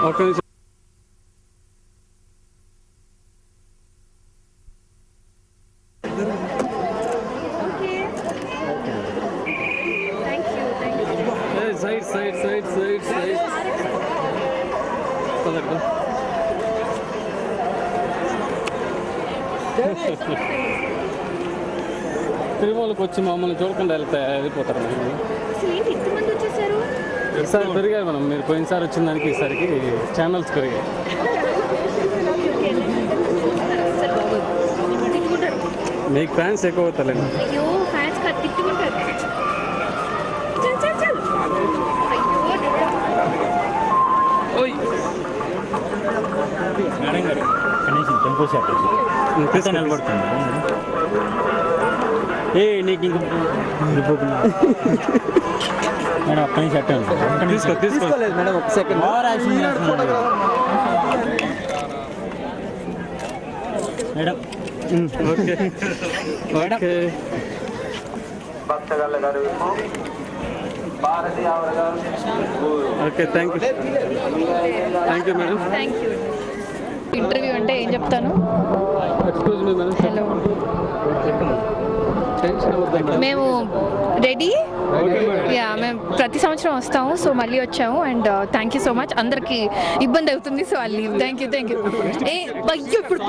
ఒక్క నిమిషం. Side side side side side పదక్క. తిరుమలకి వచ్చి మమ్మల్ని చూడకుండా వెళ్ళిపోతారు. ఈసారి పెరిగాయి మనం, మీరు పోయినసారి వచ్చిన దానికి ఈసారికి ఛానల్స్ పెరిగాయి. మీకు ఫ్యాన్స్ ఎక్కువ అవుతారు. మేడం గారు కనీసం టెంపో షాప్ నిలబడుతుంది. నీకు ఇంక మేడం ఒక్క నుంచి అట్టాను తీసుకోలేదు మేడం. ఒక second. Madam okay okay. Okay thank you madam. Interview అంటే ఏం చెప్తాను? Excuse me madam. హలో, మేము రెడీ. యా, మేము ప్రతి సంవత్సరం వస్తాము. సో మళ్ళీ వచ్చాము and thank you so much. అందరికీ ఇబ్బంది అవుతుంది, so I leave. Thank you. ఇప్పుడు